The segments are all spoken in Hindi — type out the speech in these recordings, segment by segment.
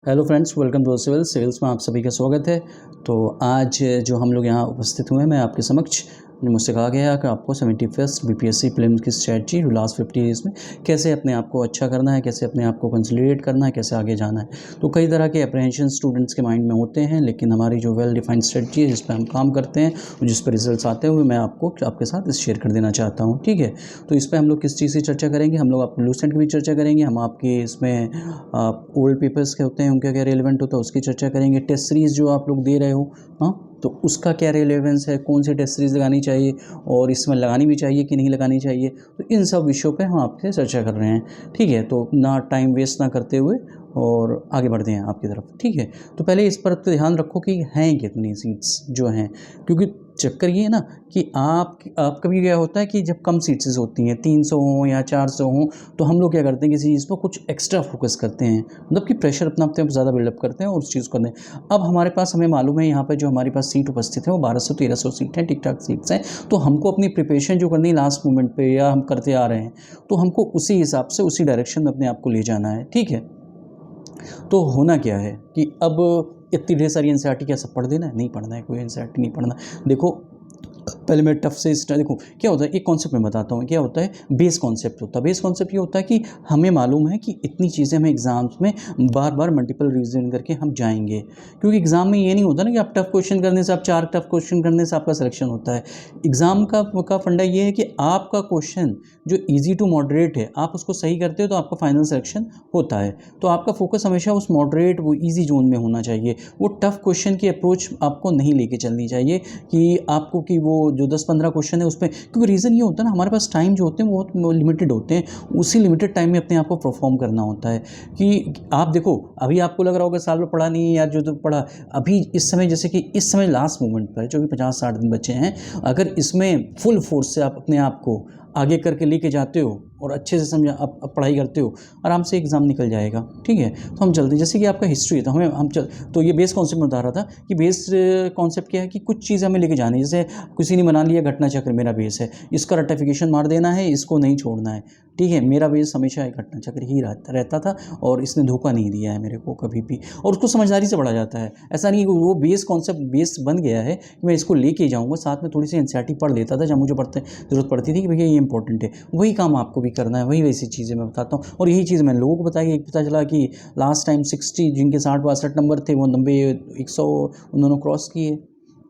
Hello friends, welcome to civils में आप सभी का स्वागत है। तो आज जो हम लोग यहाँ उपस्थित हुए हैं, मैं आपके समक्ष मुझसे कहा गया कि आपको 71st बीपीएससी प्रीलिम्स की स्ट्रेटजी लास्ट 50 डेज़ में कैसे अपने आप को अच्छा करना है, कैसे अपने आप को कंसोलिडेट करना है, कैसे आगे जाना है। तो कई तरह के अप्रहेंशन स्टूडेंट्स के माइंड में होते हैं, लेकिन हमारी जो वेल डिफाइंड स्ट्रेटजी है जिस पर हम काम करते हैं और जिस पर रिजल्ट्स आते हुए मैं आपके साथ शेयर कर देना चाहता हूँ। ठीक है, तो इस पर हम लोग किस चीज़ की चर्चा करेंगे? हम लोग आपको लूसेंट की भी चर्चा करेंगे, हम आपके इसमें ओल्ड पेपर्स के होते हैं उनका क्या रेलिवेंट होता है उसकी चर्चा करेंगे। टेस्ट सीरीज़ जो आप लोग दे रहे हो, हाँ, तो उसका क्या रेलेवेंस है, कौन सी टेस्ट सीरीज़ लगानी चाहिए और इसमें लगानी भी चाहिए कि नहीं लगानी चाहिए। तो इन सब विषयों पे हम आपसे चर्चा कर रहे हैं। ठीक है, तो ना टाइम वेस्ट ना करते हुए और आगे बढ़ते हैं आपकी तरफ। ठीक है, तो पहले इस पर तो ध्यान रखो कि हैं कितनी सीट्स जो हैं, क्योंकि चक्कर ये है ना कि आप कभी क्या होता है कि जब कम सीट्स होती हैं 300 हों या 400 हों, तो हम लोग क्या करते हैं किसी चीज़ पर कुछ एक्स्ट्रा फोकस करते हैं, मतलब कि प्रेशर अपने आप ज़्यादा बिल्डअप करते हैं और उस चीज़ को करते हैं। अब हमारे पास हमें मालूम है यहाँ पर जो हमारे पास सीट उपस्थित है वो 1200-1300 सीट हैं, ठीक ठाक सीट्स हैं। तो हमको अपनी प्रिपरेशन जो करनी है लास्ट मोमेंट पे या हम करते आ रहे हैं, तो हमको उसी हिसाब से उसी डायरेक्शन में अपने आप को ले जाना है। ठीक है, तो होना क्या है कि अब इतनी ढेर सारी एनसीईआरटी क्या सब पढ़ देना है? नहीं पढ़ना है, कोई एनसीईआरटी नहीं पढ़ना। देखो पहले मैं टफ से स्टार्ट, देखो क्या होता है, एक कॉन्सेप्ट मैं बताता हूँ। क्या होता है, बेस कॉन्सेप्ट होता है। बेस कॉन्सेप्ट ये होता है कि हमें मालूम है कि इतनी चीज़ें हमें एग्जाम्स में बार बार मल्टीपल रिवीजन करके हम जाएंगे, क्योंकि एग्जाम में ये नहीं होता ना कि आप टफ क्वेश्चन करने से, आप 4 टफ क्वेश्चन करने से आपका सिलेक्शन होता है। एग्जाम का फंडा ये है कि आपका क्वेश्चन जो ईजी टू मॉडरेट है, आप उसको सही करते हो तो आपका फाइनल सिलेक्शन होता है। तो आपका फोकस हमेशा उस मॉडरेट, वो ईजी जोन में होना चाहिए। वो टफ क्वेश्चन की अप्रोच आपको नहीं लेके चलनी चाहिए कि आपको कि वो जो 10-15 क्वेश्चन है उसमें, क्योंकि रीज़न ये होता है ना, हमारे पास टाइम जो होते हैं वो बहुत लिमिटेड होते हैं। उसी लिमिटेड टाइम में अपने आप को परफॉर्म करना होता है। कि आप देखो, अभी आपको लग रहा होगा साल में पढ़ा नहीं है यार, जो तो पढ़ा अभी इस समय, जैसे कि इस समय लास्ट मोमेंट पर जो भी 50-60 दिन बचे हैं, अगर इसमें फुल फोर्स से आप अपने आप को आगे करके लेके जाते हो और अच्छे से समझा आप पढ़ाई करते हो, आराम से एग्ज़ाम निकल जाएगा। ठीक है, तो हम चलते हैं। जैसे कि आपका हिस्ट्री है तो तो ये बेस कॉन्सेप्ट में बता रहा था कि बेस कॉन्सेप्ट क्या है कि कुछ चीज़ें हमें लेके जानी है। जैसे किसी ने बना लिया घटना चक्र मेरा बेस है, इसका रटिफिकेशन मार देना है, इसको नहीं छोड़ना है। ठीक है, मेरा बेस हमेशा एक घटना चक्र ही रहता था और इसने धोखा नहीं दिया है मेरे को कभी भी, और उसको समझदारी से पढ़ा जाता है। ऐसा नहीं कि वो बेस कॉन्सेप्ट बेस बन गया है कि मैं इसको लेके जाऊँगा, साथ में थोड़ी सी एनसीईआरटी पढ़ लेता था जब मुझे ज़रूरत पड़ती थी कि भैया ये इंपॉर्टेंट है। वही काम आपको भी करना है, वही वैसी चीज़ें मैं बताता हूँ और यही चीज़ मैंने लोगों को बताई। एक पता चला कि लास्ट टाइम 60 जिनके 60-62 नंबर थे, वो 90-100 उन्होंने क्रॉस किए।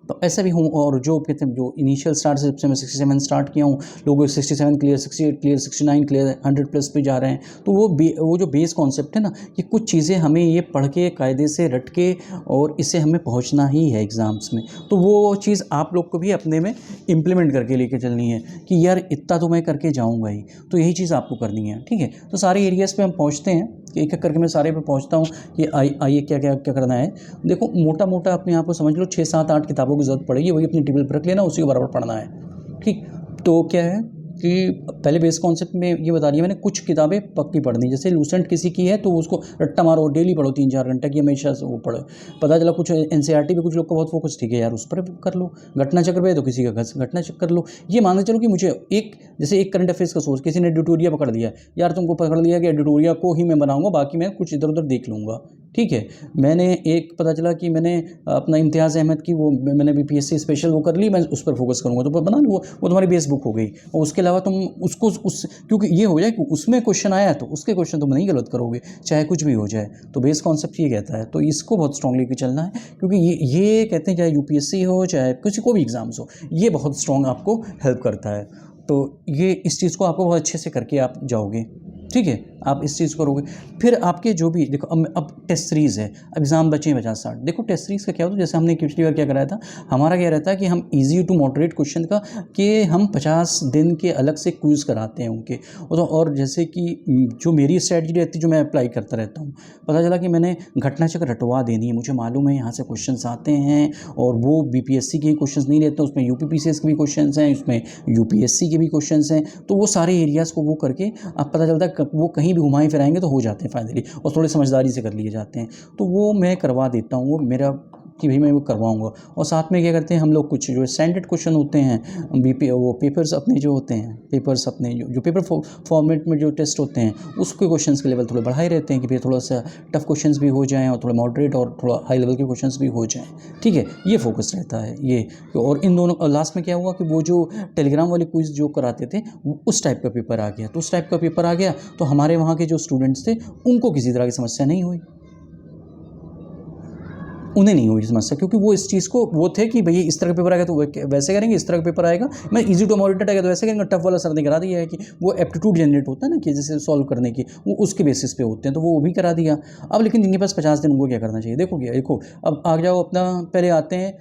तो ऐसा भी हूँ, और जो कहते हैं जो इनिशियल स्टार्ट से, जब से मैं 67 स्टार्ट किया हूँ, लोग 67 क्लियर, 68 क्लियर, 69 क्लियर, 100 प्लस पे जा रहे हैं। तो वो जो बेस कॉन्सेप्ट है ना, कि कुछ चीज़ें हमें ये पढ़ के कायदे से रट के और इससे हमें पहुँचना ही है एग्ज़ाम्स में। तो वो चीज़ आप लोग को भी अपने में इम्प्लीमेंट करके लेके चलनी है कि यार इतना तो मैं करके जाऊँगा ही। तो यही चीज़ आपको करनी है। ठीक है, तो सारे एरियाज़ पे हम पहुँचते हैं, एक एक करके मैं सारे पे पहुँचता हूँ कि आइए क्या क्या क्या करना है। देखो मोटा मोटा अपने आप को समझ लो 6-7-8 किताबों की ज़रूरत पड़ेगी, वही अपनी टेबल पर रख लेना, उसी के बराबर पढ़ना है। ठीक, तो क्या है कि पहले बेस कॉन्सेप्ट में ये बता दिया मैंने, कुछ किताबें पक्की पढ़नी। जैसे लूसेंट किसी की है तो उसको रट्टा मारो, डेली पढ़ो 3-4 घंटे की, हमेशा से वो पढ़ो। पता चला कुछ एनसीईआरटी पे कुछ लोग का बहुत फोकस, ठीक है यार उस पर कर लो। घटना चक्र पे तो किसी का घटना चक्र कर लो। ये मान के चलो कि मुझे जैसे एक करंट अफेयर्स का सोर्स, किसी ने एडिटोरिया पकड़ लिया, यार तुमको पकड़ लिया कि एडिटोरिया को ही मैं बनाऊंगा, बाकी मैं कुछ इधर उधर देख लूँगा। ठीक है, मैंने एक पता चला कि मैंने अपना इम्तियाज़ अहमद की वो मैंने बीपीएससी स्पेशल वो कर ली, मैं उस पर फोकस करूँगा, तो बना लो, वो तुम्हारी बेस बुक हो गई। और उसके अलावा तुम उसको क्योंकि ये हो जाए कि उसमें क्वेश्चन आया तो उसके क्वेश्चन तुम नहीं गलत करोगे, चाहे कुछ भी हो जाए। तो बेस कॉन्सेप्ट ये कहता है, तो इसको बहुत स्ट्रांगली लेके चलना है, क्योंकि ये कहते हैं चाहे यूपीएससी हो चाहे किसी को भी एग्ज़ाम्स हो, ये बहुत स्ट्रॉन्ग आपको हेल्प करता है। तो ये इस चीज़ को आपको बहुत अच्छे से करके आप जाओगे। ठीक है, आप इस चीज़ करोगे। फिर आपके जो भी देखो, अब टेस्ट सीरीज़ है, अब एग्ज़ाम बचे हैं 50-60। देखो टेस्ट सीरीज़ का क्या होता है, जैसे हमने पिछली बार क्या कराया था, हमारा क्या रहता है कि हम इजी टू मॉडरेट क्वेश्चन का कि हम 50 दिन के अलग से क्विज़ कराते हैं उनके। और जैसे कि जो मेरी स्ट्रैटेजी रहती है, जो मैं अप्लाई करता रहता हूँ, पता चला कि मैंने घटना चक्र रटवा देनी है। मुझे मालूम है यहाँ से क्वेश्चन आते हैं और वो बीपीएससी के क्वेश्चन नहीं रहते, उसमें यूपीपीसीएस के भी क्वेश्चन हैं, उसमें यूपीएससी के भी क्वेश्चन हैं। तो वो सारे एरियाज़ को वो करके आप पता चलता है वो कहीं भी घुमाएं फिराएंगे तो हो जाते हैं फाइनली, और थोड़ी समझदारी से कर लिए जाते हैं। तो वो मैं करवा देता हूँ, वो मेरा कि भाई मैं वो करवाऊँगा। और साथ में क्या करते हैं हम लोग, कुछ जो स्टैंडर्ड क्वेश्चन होते हैं बीपी वो पेपर्स अपने जो होते हैं, पेपर्स अपने जो पेपर फॉर्मेट में जो टेस्ट होते हैं उसके क्वेश्चंस के लेवल थोड़े बढ़ाए रहते हैं कि भाई थोड़ा सा टफ क्वेश्चंस भी हो जाएँ और थोड़ा मॉडरेट और थोड़ा हाई लेवल के क्वेश्चंस भी हो जाएँ। ठीक है, ये फोकस रहता है ये। और इन दोनों लास्ट में क्या हुआ कि वो जो टेलीग्राम वाली क्विज जो कराते थे उस टाइप का पेपर आ गया। तो उस टाइप का पेपर आ गया तो हमारे वहाँ के जो स्टूडेंट्स थे उनको किसी तरह की समस्या नहीं हुई, उन्हें नहीं हुई समस्या, क्योंकि वो इस चीज़ को वो थे कि भैया इस तरह का पेपर आएगा तो वैसे करेंगे, इस तरह का पेपर आएगा मैं इजी टू मॉडरेट आएगा तो वैसे करेंगे। टफ वाला सर ने करा दिया है कि वो एप्टीट्यूड जनरेट होता है ना कि जैसे सॉल्व करने की, वो उसके बेसिस पे होते हैं, तो वो भी करा दिया। अब लेकिन जिनके पास 50 दिन उनको क्या करना चाहिए, देखो अब आ जाओ अपना, पहले आते हैं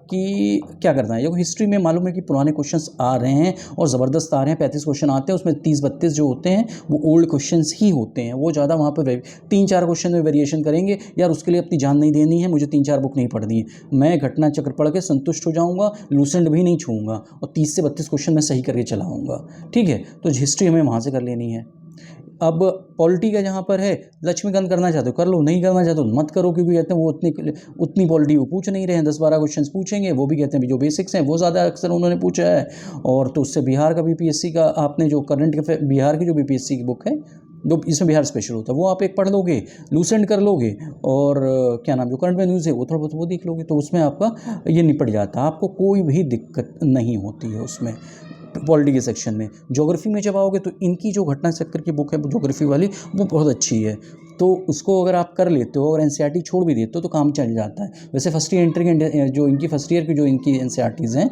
कि क्या करना है। देखो हिस्ट्री में मालूम है कि पुराने क्वेश्चन आ रहे हैं और ज़बरदस्त आ रहे हैं, 35 क्वेश्चन आते हैं, उसमें 30-32 जो होते हैं वो ओल्ड क्वेश्चन ही होते हैं। वो ज़्यादा वहाँ पर 3-4 क्वेश्चन में वेरिएशन करेंगे, यार उसके लिए अपनी जान नहीं देनी है, मुझे 3-4 बुक नहीं पढ़नी है, मैं घटना चक्र पढ़ के संतुष्ट हो जाऊंगा, लूसेंट भी नहीं छूऊंगा और 30 से 32 क्वेश्चन मैं सही करके चलाऊंगा। ठीक है, तो हिस्ट्री हमें वहाँ से कर लेनी है। अब पॉलिटी का जहाँ पर है, लक्ष्मीकांत करना चाहते हो कर लो, नहीं करना चाहते हो मत करो, क्योंकि कहते हैं वो उतनी पॉलिटी वो पूछ नहीं रहे हैं, 10-12 क्वेश्चन पूछेंगे, वो भी कहते हैं जो बेसिक्स हैं वो ज़्यादा अक्सर उन्होंने पूछा है। और तो उससे बिहार का बीपीएससी का आपने जो करंट बिहार की जो बीपीएससी की बुक है, जो इसमें बिहार स्पेशल होता है, वो आप एक पढ़ लोगे, लूसेंट कर लोगे और क्या नाम जो करंट में न्यूज़ है वो थोड़ा बहुत वो देख लोगे, तो उसमें आपका ये निपट जाता है, आपको कोई भी दिक्कत नहीं होती है उसमें। पॉलिटी के सेक्शन में ज्योग्राफी में जब आओगे तो इनकी जो घटना चक्र की बुक है ज्योग्राफी वाली, वो बहुत अच्छी है, तो उसको अगर आप कर लेते हो और एनसीईआरटी छोड़ भी देते हो तो काम चल जाता है। वैसे फर्स्ट ईयर एंट्री के जो इनकी फर्स्ट ईयर की जो इनकी एनसीईआरटीज़ हैं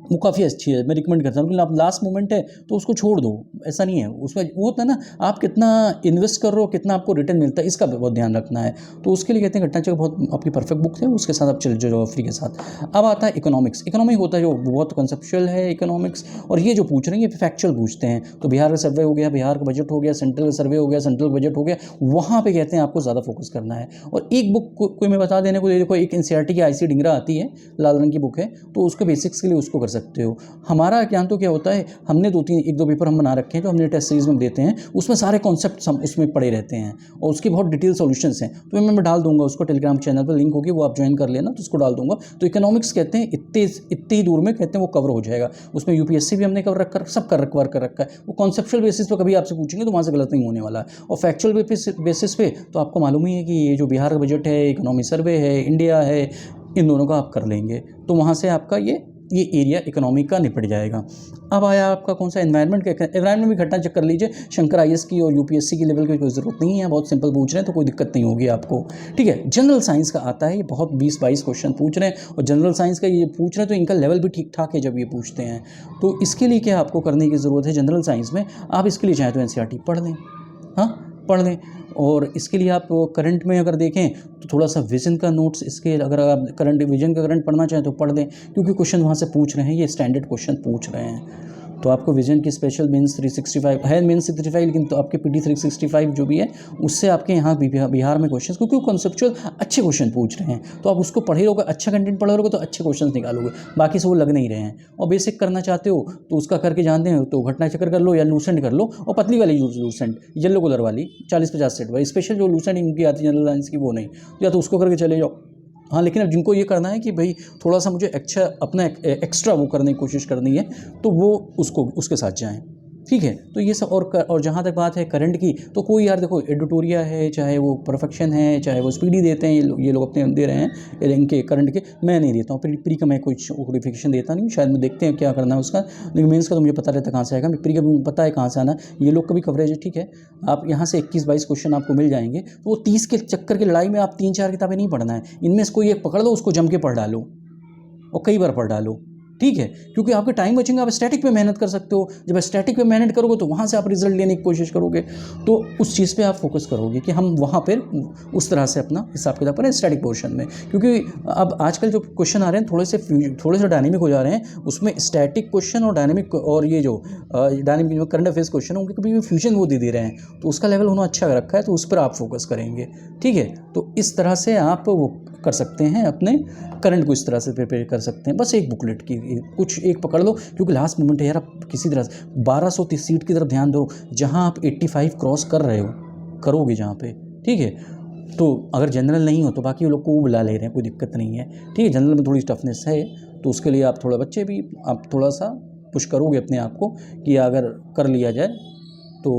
वो काफ़ी अच्छी है, मैं रिकमेंड करता हूँ। लेकिन आप लास्ट मोमेंट है तो उसको छोड़ दो, ऐसा नहीं है, उसमें वो होता है ना आप कितना इन्वेस्ट कर रहे हो, कितना आपको रिटर्न मिलता है, इसका बहुत ध्यान रखना है। तो उसके लिए कहते हैं घटना चक्र बहुत आपकी परफेक्ट बुक है, उसके साथ आप चल जाओ फ्री के साथ। अब आता है इकोनॉमिक्स। इकोनॉमिक होता है जो बहुत कंसेप्चुअल है इकोनॉमिक्स, और ये जो पूछ रहे हैं ये फैक्चुअल पूछते हैं। तो बिहार का सर्वे हो गया, बिहार का बजट हो गया, सेंट्रल का सर्वे हो गया, सेंट्रल बजट हो गया, वहाँ पर कहते हैं आपको ज़्यादा फोकस करना है। और एक बुक कोई मैं बता देने को, देखो एक एनसीईआरटी की IC डिंगरा आती है, लाल रंग की बुक है, तो उसके बेसिक्स के लिए उसको कर सकते हो। हमारा ज्ञान तो क्या होता है, हमने 1-2 पेपर हम बना रखे हैं जो हमने टेस्ट सीरीज में देते हैं, उसमें सारे कॉन्सेप्ट्स हम उसमें पढ़े रहते हैं और उसकी बहुत डिटेल सॉल्यूशंस हैं। तो मैं डाल दूंगा उसको, टेलीग्राम चैनल पर लिंक होगी, वो आप ज्वाइन कर लेना, तो उसको डाल दूंगा। तो इकोनॉमिक्स कहते हैं इतने ही दूर में कहते हैं वो कवर हो जाएगा। उसमें यूपीएससी भी हमने कवर रखा, सब कवर कर रखा है। वो कॉन्सेप्चुअल बेसिस पर कभी आपसे पूछेंगे तो वहाँ से गलत नहीं होने वाला है। और फैक्चुअल बेसिस पे तो आपको मालूम ही है कि ये जो बिहार का बजट है, इकोनॉमी सर्वे है, इंडिया है, इन दोनों का आप कर लेंगे तो वहाँ से आपका ये एरिया इकोनॉमी का निपट जाएगा। अब आया आपका कौन सा एनवायरनमेंट का। एनवायरनमेंट भी घटना चेक कर लीजिए, शंकर IAS की और यूपीएससी की लेवल की कोई ज़रूरत नहीं है, बहुत सिंपल पूछ रहे हैं तो कोई दिक्कत नहीं होगी आपको। ठीक है, जनरल साइंस का आता है, ये बहुत 20-22 क्वेश्चन पूछ रहे हैं और जनरल साइंस का ये पूछ रहे हैं तो इनका लेवल भी ठीक ठाक है जब ये पूछते हैं। तो इसके लिए क्या आपको करने की ज़रूरत है जनरल साइंस में, आप इसके लिए चाहें तो NCERT पढ़ लें, हाँ पढ़ लें। और इसके लिए आप करंट में अगर देखें तो थोड़ा सा विजन का नोट्स, इसके अगर आप करंट विजन का करंट पढ़ना चाहें तो पढ़ लें, क्योंकि क्वेश्चन वहाँ से पूछ रहे हैं, ये स्टैंडर्ड क्वेश्चन पूछ रहे हैं। तो आपको विजन की स्पेशल मेंस 365 है, मेंस 365, लेकिन तो आपके PD 365 जो भी है उससे आपके यहाँ बिहार में क्वेश्चन, क्योंकि वो कॉन्सेप्चुअल अच्छे क्वेश्चन पूछ रहे हैं, तो आप उसको पढ़े रहोगे, अच्छा कंटेंट पढ़े रहोगे तो अच्छे क्वेश्चन निकालोगे, बाकी से वो लग नहीं रहे हैं। और बेसिक करना चाहते हो तो उसका करके जानते हो तो घटना चक्र कर लो या लूसेंट कर लो, और पतली वाली लूसेंट, येलो कलर वाली 40-50 सेट वाली स्पेशल जो लूसेंट इनकी आती है जनरल साइंस की, वो नहीं, या तो उसको करके चले जाओ। हाँ, लेकिन अब जिनको ये करना है कि भाई थोड़ा सा मुझे अच्छा अपना एक्स्ट्रा वो करने की कोशिश करनी है तो वो उसके साथ जाएं। ठीक है, तो ये सब। और जहाँ तक बात है करंट की, तो कोई यार देखो एडिटोरिया है, चाहे वो परफेक्शन है, चाहे वो स्पीडी देते हैं, ये लोग अपने दे रहे हैं इनके करंट के, मैं नहीं देता हूँ। प्री का मैं कोई क्वालिफिकेशन देता नहीं, शायद मैं देखते हैं क्या करना है उसका, लेकिन मेंस का तो मुझे पता रहता है कहाँ से आएगा, प्री का भी पता है कहाँ से आना है। ये लोग का भी कवरेज है, ठीक है, आप यहाँ से 21-22 क्वेश्चन आपको मिल जाएंगे। तो वो 30 के चक्कर की लड़ाई में आप 3-4 किताबें नहीं पढ़ना है, इनमें से कोई एक पकड़ लो, उसको जम के पढ़ डालो और कई बार पढ़ डालो। ठीक है, क्योंकि आपके टाइम बचेंगे, आप स्टैटिक पे मेहनत कर सकते हो। जब स्टैटिक पे मेहनत करोगे तो वहाँ से आप रिजल्ट लेने की कोशिश करोगे, तो उस चीज़ पे आप फोकस करोगे कि हम वहाँ पर उस तरह से अपना हिसाब किताब करें स्टैटिक पोर्शन में। क्योंकि अब आजकल जो क्वेश्चन आ रहे हैं थोड़े से डायनेमिक हो जा रहे हैं, उसमें स्टैटिक क्वेश्चन और डायनेमिक, और ये जो डायनेमिक करंट अफेयर्स क्वेश्चन है उनके कभी फ्यूजन वो दे रहे हैं, तो उसका लेवल होना अच्छा रखा है, तो उस पर आप फोकस करेंगे। ठीक है, तो इस तरह से आप वो कर सकते हैं, अपने करंट को इस तरह से प्रिपेयर कर सकते हैं। बस एक बुकलेट की कुछ एक पकड़ लो, क्योंकि लास्ट मोमेंट है यार, आप किसी तरह से 1230 सीट की तरफ ध्यान दो, जहां आप 85 क्रॉस कर रहे हो, करोगे जहां पे। ठीक है, तो अगर जनरल नहीं हो तो बाकी लोग को वो बुला ले रहे हैं, कोई दिक्कत नहीं है, ठीक है। जनरल में थोड़ी टफनेस है, तो उसके लिए आप थोड़ा बच्चे भी आप थोड़ा सा पुश करोगे अपने आप को कि अगर कर लिया जाए तो।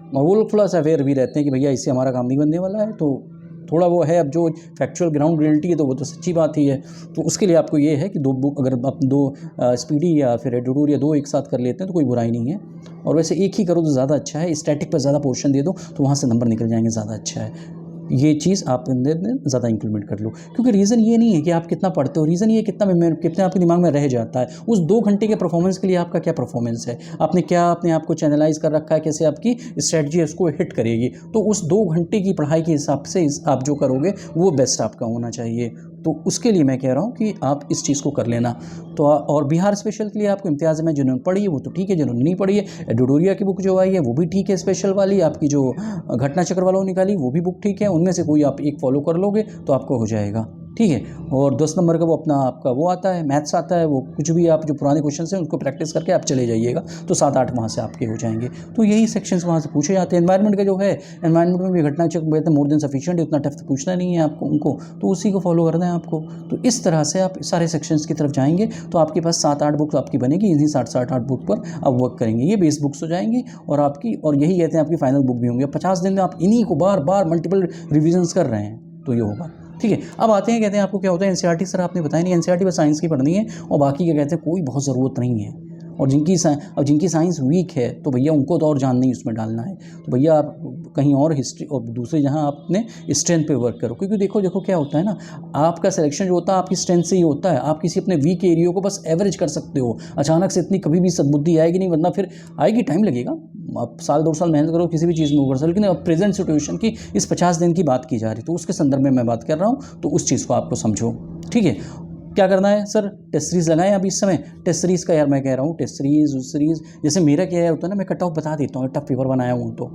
और वो लोग थोड़ा सा अवेयर भी रहते हैं कि भैया इससे हमारा काम नहीं बनने वाला है, तो थोड़ा वो है। अब जो फैक्चुअल ग्राउंड रियलिटी है तो वो तो सच्ची बात ही है। तो उसके लिए आपको ये है कि 2 बुक अगर आप 2 स्पीडी या फिर एडोडोर या 2 एक साथ कर लेते हैं तो कोई बुराई नहीं है। और वैसे एक ही करो तो ज़्यादा अच्छा है, स्टैटिक पर ज़्यादा पोर्शन दे दो तो वहाँ से नंबर निकल जाएंगे, ज़्यादा अच्छा है। ये चीज़ आप ज़्यादा इंप्लीमेंट कर लो, क्योंकि रीज़न ये नहीं है कि आप कितना पढ़ते हो, रीज़न ये कितना आपके दिमाग में रह जाता है। उस 2 घंटे के परफॉर्मेंस के लिए आपका क्या परफॉर्मेंस है, आपने क्या अपने आप को चैनलाइज कर रखा है, कैसे आपकी स्ट्रेटजी उसको हिट करेगी। तो उस 2 घंटे की पढ़ाई के हिसाब से आप जो करोगे वो बेस्ट आपका होना चाहिए। तो उसके लिए मैं कह रहा हूँ कि आप इस चीज़ को कर लेना। तो और बिहार स्पेशल के लिए आपको इम्तियाज़ में जिन्होंने पढ़ी है वो तो ठीक है, जिन्होंने नहीं पढ़ी है एडोडोरिया की बुक जो आई है वो भी ठीक है, स्पेशल वाली आपकी जो घटना चक्र वालों निकाली वो भी बुक ठीक है। उनमें से कोई आप एक फॉलो कर लोगे तो आपको हो जाएगा, ठीक है। और 10 नंबर का वो अपना आपका वो आता है, मैथ्स आता है, वो कुछ भी आप जो पुराने क्वेश्चन हैं उसको प्रैक्टिस करके आप चले जाइएगा तो 7-8 वहाँ से आपके हो जाएंगे। तो यही सेक्शंस वहाँ से पूछे जाते हैं। एनवायरनमेंट का जो है, एनवायरनमेंट में भी घटना चक्र मोर देन सफिशिएंट है, उतना टफ पूछना नहीं है आपको उनको, तो उसी को फॉलो करना है आपको। तो इस तरह से आप सारे सेक्शंस की तरफ जाएंगे तो आपके पास 7-8 बुक्स आपकी बनेगी। इन्हीं 7-8 बुक पर आप वर्क करेंगे, ये बेस बुक्स हो जाएंगी और आपकी, और यही कहते हैं आपकी फाइनल बुक भी होंगे। 50 दिन में आप इन्हीं को बार बार मल्टीपल रिविजन्स कर रहे हैं तो ये होगा, ठीक है। अब आते हैं, कहते हैं आपको क्या होता है एनसीईआरटी। सर आपने बताया नहीं, एनसीईआरटी बस साइंस की पढ़नी है और बाकी क्या कहते हैं कोई बहुत ज़रूरत नहीं है। और जिनकी साइंस वीक है तो भैया उनको तो और जान नहीं उसमें डालना है, तो भैया आप कहीं और हिस्ट्री और दूसरे जहाँ आप अपने स्ट्रेंथ पे वर्क करो। क्योंकि देखो क्या होता है ना, आपका सिलेक्शन जो होता है आपकी स्ट्रेंथ से ही होता है। आप किसी अपने वीक एरिया को बस एवरेज कर सकते हो, अचानक से इतनी कभी भी सद्बुद्धि आएगी नहीं, वरना फिर आएगी, टाइम लगेगा। आप 1-2 साल मेहनत करो किसी भी चीज़ में ऊपर से, लेकिन अब प्रेजेंट सिचुएशन की इस 50 दिन की बात की जा रही, तो उसके संदर्भ में मैं बात कर रहा हूँ, तो उस चीज़ को आपको समझो, ठीक है। क्या करना है सर, टेस्ट सीरीज़ लगाएं अभी इस समय। टेस्ट सीरीज़ का यार मैं कह रहा हूँ, टेस्ट सीरीज़ जैसे मेरा क्या होता है ना, मैं कट ऑफ बता देता हूँ, टफ पेपर बनाया हूँ तो,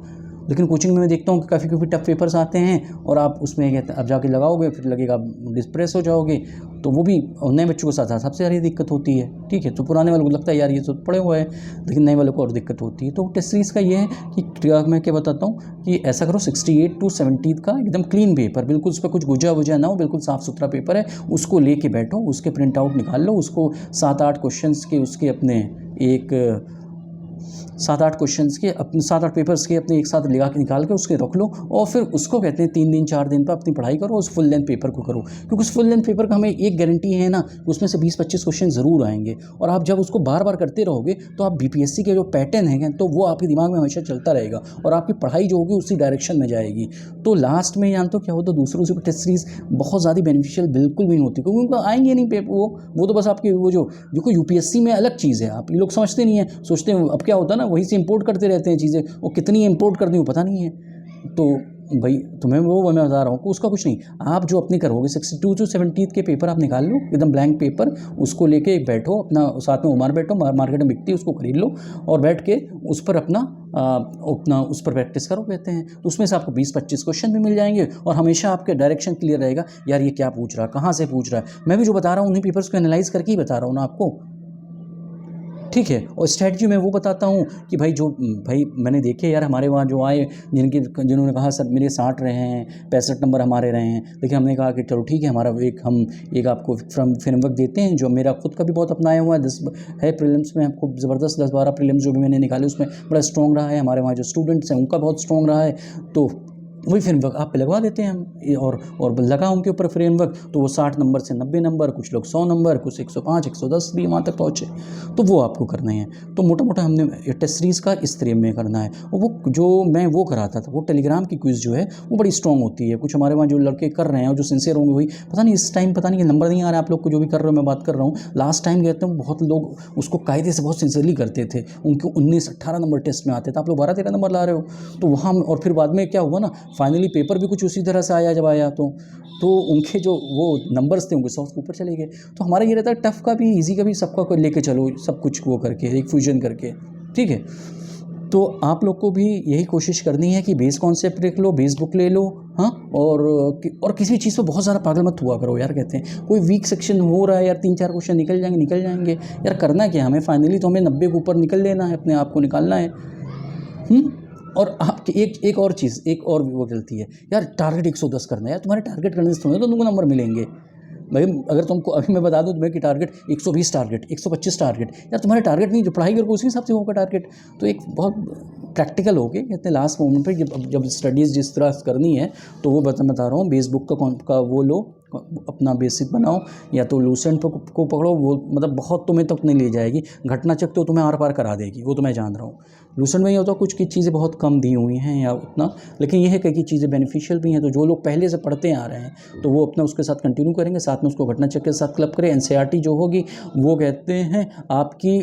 लेकिन कोचिंग में मैं देखता हूँ कि काफ़ी टफ पेपर्स आते हैं और आप उसमें कहते अब जाके लगाओगे फिर लगेगा डिस्प्रेस हो जाओगे, तो वो भी नए बच्चों के साथ सबसे सारी दिक्कत होती है, ठीक है। तो पुराने वालों को लगता है यार ये तो पढ़े हुए हैं, लेकिन नए वालों को और दिक्कत होती है। तो टेस्ट सीरीज़ का ये है कि मैं क्या बताता हूँ कि ऐसा करो 68 to 70 का एकदम क्लीन पेपर, बिल्कुल उस पर कुछ गुजा वुजा ना हो, बिल्कुल साफ़ सुथरा पेपर है, उसको लेके बैठो, उसके प्रिंट आउट निकाल लो, उसको 7-8 क्वेश्चंस के उसके अपने एक 7-8 क्वेश्चंस के अपने 7-8 पेपर्स के अपने एक साथ लगा के निकाल के उसके रख लो और फिर उसको कहते हैं 3 दिन 4 दिन पर अपनी पढ़ाई करो, उस फुल लेंथ पेपर को करो। क्योंकि उस फुल लेंथ पेपर का हमें एक गारंटी है ना, उसमें से 20-25 क्वेश्चन ज़रूर आएंगे और आप जब उसको बार बार करते रहोगे तो आप बीपीएससी के जो पैटर्न है तो वो आपके दिमाग में हमेशा चलता रहेगा और आपकी पढ़ाई जो होगी उसी डायरेक्शन में जाएगी। तो लास्ट में जानते हो क्या होता है, दूसरों से टेस्ट सीरीज़ बहुत ज़्यादा बेनिफिशियल बिल्कुल भी नहीं होती, क्योंकि उनको आएंगे नहीं पेपर, वो तो बस आपकी वो जो यूपीएससी में अलग चीज़ है, आप ये लोग समझते नहीं है, सोचते हैं अब क्या होता है ना, वहीं से इंपोर्ट करते रहते हैं चीज़ें, वो कितनी इंपोर्ट कर दी वो पता नहीं है। तो भाई तुम्हें वो मैं बता रहा हूँ कि उसका कुछ नहीं, आप जो अपने करोगे 62 to 70 के पेपर आप निकाल लो, एकदम ब्लैंक पेपर, उसको लेके बैठो अपना, साथ में उमर बैठो, मार्केट में बिकती है उसको खरीद लो और बैठ के उस पर अपना उस पर प्रैक्टिस करो कहते हैं। तो उसमें से आपको 20-25 क्वेश्चन भी मिल जाएंगे और हमेशा आपके डायरेक्शन क्लियर रहेगा, यार ये क्या पूछ रहा है, कहाँ से पूछ रहा है। मैं भी जो बता रहा हूँ उन्हीं पेपर्स को एनालाइज करके ही बता रहा हूँ ना आपको, ठीक है। और स्ट्रैटेजी में वो बताता हूँ कि भाई मैंने देखे यार हमारे वहाँ जो आए जिन्होंने कहा सर मेरे 60 रहे हैं, 65 नंबर हमारे रहे हैं, लेकिन हमने कहा कि चलो ठीक है, हमारा हम एक आपको फ्रेमवर्क देते हैं जो मेरा खुद का भी बहुत अपनाया हुआ है, 10 है प्रीलिम्स में खूब ज़बरदस्त, 10-12 प्रीलिम्स जो भी मैंने निकाले उसमें बड़ा स्ट्रॉन्ग रहा है, हमारे वहाँ जो स्टूडेंट्स हैं उनका बहुत स्ट्रॉन्ग रहा है। तो वही फ्रेमवर्क आप पे लगवा देते हैं हम, और लगा उनके ऊपर फ्रेमवर्क, तो वो 60 नंबर से 90 नंबर, कुछ लोग 100 नंबर, कुछ 105 110 भी वहाँ तक पहुँचे, तो वो आपको करने हैं। तो मोटा हमने टेस्ट सीरीज़ का इस तरह में करना है। और वो जो मैं वो कराता था, वो टेलीग्राम की क्विज़ जो है वो बड़ी स्ट्रॉन्ग होती है। कुछ हमारे वहाँ जो लड़के कर रहे हैं और जो सिंसियर होंगे वही, पता नहीं इस टाइम पता नहीं नंबर नहीं आ रहा है आप लोग को जो भी कर रहे हो, मैं बात कर रहा हूँ। लास्ट टाइम कहते हैं बहुत लोग उसको कायदे से बहुत सिंसियरली करते थे, उनके 19-18 नंबर टेस्ट में आते थे, आप लोग 12-13 नंबर ला रहे हो। तो वहाँ और फिर बाद में क्या हुआ ना, फाइनली पेपर भी कुछ उसी तरह से आया जब आया, तो उनके जो वो नंबर्स थे उनके 100 के ऊपर चले गए। तो हमारा ये रहता है टफ़ का भी ईजी का भी सबका लेके चलो, सब कुछ वो करके एक फ्यूजन करके, ठीक है। तो आप लोग को भी यही कोशिश करनी है कि बेस कॉन्सेप्ट देख लो, बेस बुक ले लो, हाँ। और किसी चीज़ पे बहुत ज़्यादा पागल मत हुआ करो यार। कहते हैं कोई वीक सेक्शन हो रहा है यार, 3-4 क्वेश्चन निकल जाएंगे यार, करना क्या हमें, फाइनली तो हमें 90 के ऊपर निकल लेना है, अपने आप को निकालना है। और आपकी एक और चीज़, एक और वो गलती है यार, टारगेट 110 करना है यार, तुम्हारे टारगेट करने से थोड़ा तो तुमको नंबर मिलेंगे भाई। अगर तुमको अभी मैं बता दूं तुम्हें कि टारगेट 120 टारगेट 125 टारगेट, यार तुम्हारे टारगेट नहीं, जो पढ़ाई करो उसी हिसाब से होगा टारगेट। तो एक बहुत प्रैक्टिकल हो गए कहते हैं लास्ट मोमेंट पे, जब स्टडीज़ जिस तरह से करनी है तो वो बता रहा हूँ, बेस बुक का वो लो, अपना बेसिक बनाओ, या तो लूसेंट को पकड़ो, वो मतलब बहुत तुम्हें तक नहीं ले जाएगी, घटना चक तो तुम्हें आर पार करा देगी, वो तो मैं जान रहा हूँ। लूसेंट में ये होता है कुछ की चीज़ें बहुत कम दी हुई हैं या उतना, लेकिन ये है कई चीज़ें बेनिफिशियल भी हैं, तो जो लोग पहले से पढ़ते आ रहे हैं तो वो अपना उसके साथ कंटिन्यू करेंगे, साथ में उसको घटना चक के साथ क्लब करें। एनसीईआरटी जो होगी वो कहते हैं आपकी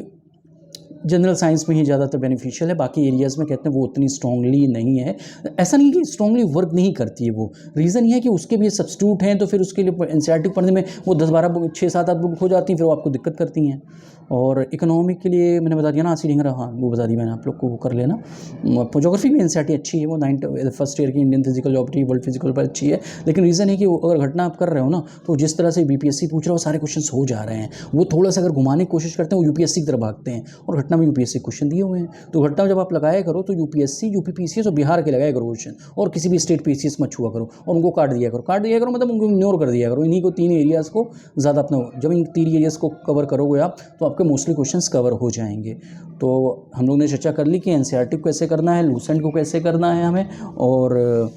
जनरल साइंस में ही ज़्यादातर बेनिफिशियल है, बाकी एरियाज़ में कहते हैं वो उतनी स्ट्रांगली नहीं है। ऐसा नहीं कि स्ट्रांगली वर्क नहीं करती है वो, रीज़न ये है कि उसके भी सब्स्टिट्यूट हैं, तो फिर उसके लिए एनसीईआरटी पढ़ने में वो 10-12 बुक 6-7-8 बुक हो जाती हैं, फिर वो आपको दिक्कत करती हैं। और इकोनॉमिक के लिए मैंने बता दिया ना, आसी ढिंगरा, हाँ वो बता दी मैंने आप लोग को, वो कर लेना। ज्योग्राफी में एनसीईआरटी अच्छी है, वो 9 फर्स्ट ईयर की Indian physical geography world physical पर अच्छी है, लेकिन रीज़न है कि अगर घटना आप कर रहे हो ना, तो जिस तरह से बीपीएससी पूछ रहा हो सारे क्वेश्चन हो जा रहे हैं, वो थोड़ा सा अगर घुमाने की कोशिश करते हैं वो यूपीएससी की तरफ भागते हैं, और घटना में यूपीएससी क्वेश्चन दिए हुए हैं। तो घटना जब आप लगाया करो तो यूपीएससी, यूपी पीसीएस और बिहार के लगाया करो क्वेश्चन, और किसी भी स्टेट पीसीएस मत छुआ करो, और उनको काट दिया करो मतलब उनको इग्नोर कर दिया करो। इन्हीं को 3 एरियाज़ को ज़्यादा अपना, जब इन 3 एरियाज़ को कवर करोगे आप तो आपके मोस्टली क्वेश्चंस कवर हो जाएंगे। तो हम लोग ने चर्चा कर ली कि एनसीईआरटी को कैसे करना है, लूसेंट को कैसे करना है हमें, और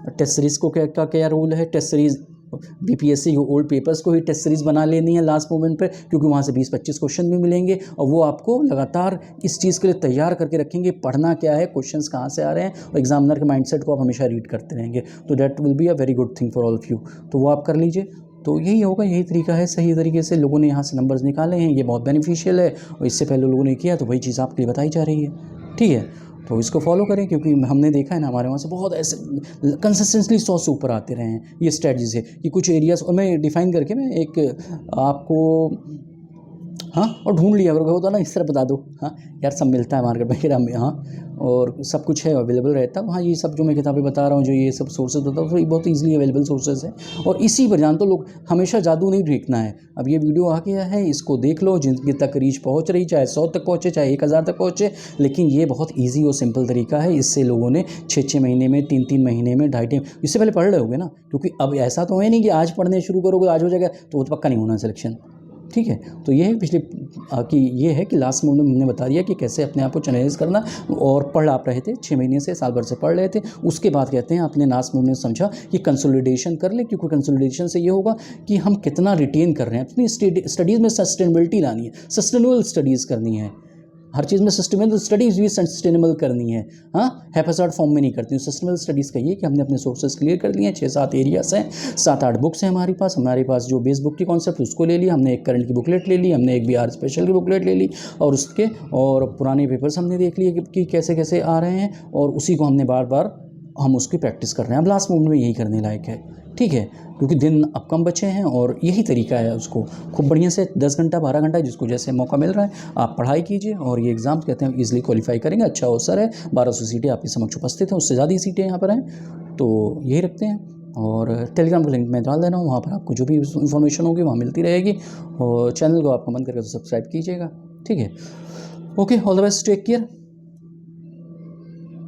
टेस्ट सीरीज़ को क्या रूल है। Test series BPSC old papers को ही टेस्ट सीरीज़ बना लेनी है लास्ट मोमेंट पे, क्योंकि वहाँ से 20-25 क्वेश्चन भी मिलेंगे, और वो आपको लगातार इस चीज़ के लिए तैयार करके रखेंगे, पढ़ना क्या है, क्वेश्चंस कहाँ से आ रहे हैं, और एग्जामिनर के माइंडसेट को आप हमेशा रीड करते रहेंगे, तो that will be a very good thing for all of you. तो वो आप कर लीजिए। तो यही होगा, यही तरीका है, सही तरीके से लोगों ने यहाँ से नंबर्स निकाले हैं, ये बहुत बेनिफिशियल है, और इससे पहले लोगों ने किया तो वही चीज़ आपके लिए बताई जा रही है। ठीक है, तो इसको फॉलो करें, क्योंकि हमने देखा है ना हमारे वहाँ से बहुत ऐसे कंसिस्टेंटली 100 से ऊपर आते रहे हैं ये स्ट्रेटजी से, कि कुछ एरियाज़, और मैं डिफ़ाइन करके मैं एक आपको, हाँ, और ढूंढ लिया अगर होता ना इस तरह बता दो, हाँ यार सब मिलता है मार्केट में मेरा, हाँ, और सब कुछ है अवेलेबल रहता है। हाँ, ये सब जो मैं किताबें बता रहा हूँ, जो ये सब सोर्सेज बता रहा हूँ, तो ये बहुत ईजिली अवेलेबल सोर्सेज है, और इसी पर जान तो लोग हमेशा जादू नहीं देखना है। अब ये वीडियो आ गया है, इसको देख लो, जिनके तक रीच पहुँच रही, चाहे 100 तक पहुँचे, चाहे 1000 तक पहुँचे, लेकिन ये बहुत ईजी और सिंपल तरीका है। इससे लोगों ने 6-6 महीने में, 3-3 महीने में, 2.5, इससे पहले पढ़ रहे होगे ना, क्योंकि अब ऐसा तो है नहीं कि आज पढ़ने शुरू करोगे आज हो जाएगा, तो वो तो पक्का नहीं होना सिलेक्शन। ठीक है, तो ये है ये है कि लास्ट मोमेंट में हमने बता दिया कि कैसे अपने आप को चैनलाइज करना, और पढ़ आप रहे थे 6 महीने से, साल भर से पढ़ रहे थे, उसके बाद कहते हैं आपने लास्ट मोमेंट में समझा कि कंसोलिडेशन कर ले, क्योंकि कंसोलिडेशन से ये होगा कि हम कितना रिटेन कर रहे हैं। अपनी स्टडीज़ में सस्टेनेबिलिटी लानी है, सस्टेनेबल स्टडीज़ करनी है, हर चीज़ में सस्टेनेबल स्टडीज़ भी सस्टेनेबल करनी है, हाँ, हैफाज़ार्ड फॉर्म में नहीं करती हूँ। सस्टेनेबल स्टडीज़ कहिए कि हमने अपने सोर्सेज क्लियर कर लिए हैं, 6-7 एरियाज़ हैं, 7-8 बुक्स हैं हमारे पास जो बेस बुक की कॉन्सेप्ट उसको ले लिया हमने, एक करंट की बुकलेट ले ली हमने, एक बिहार स्पेशल की बुकलेट ले ली, और पुराने पेपर्स हमने देख लिए कि कैसे कैसे आ रहे हैं, और उसी को हमने बार बार हम उसकी प्रैक्टिस कर रहे हैं। अब लास्ट मोमेंट में यही करने लायक है, ठीक है, क्योंकि दिन अब कम बचे हैं, और यही तरीका है उसको खूब बढ़िया से 10 घंटा 12 घंटा जिसको जैसे मौका मिल रहा है आप पढ़ाई कीजिए, और ये एग्ज़ाम्स कहते हैं ईजिली क्वालिफाई करेंगे। अच्छा अवसर है, 1200 सीटें आपके समक्ष उपस्थित हैं, उससे ज़्यादा ही सीटें यहाँ पर हैं, तो यही रखते हैं। और टेलीग्राम का लिंक मैं डाल दे रहा हूँ, वहाँ पर आपको जो भी इन्फॉर्मेशन होगी वहाँ मिलती रहेगी, और चैनल को आप कमेंट करके सब्सक्राइब कीजिएगा। ठीक है, okay, all the best, take care.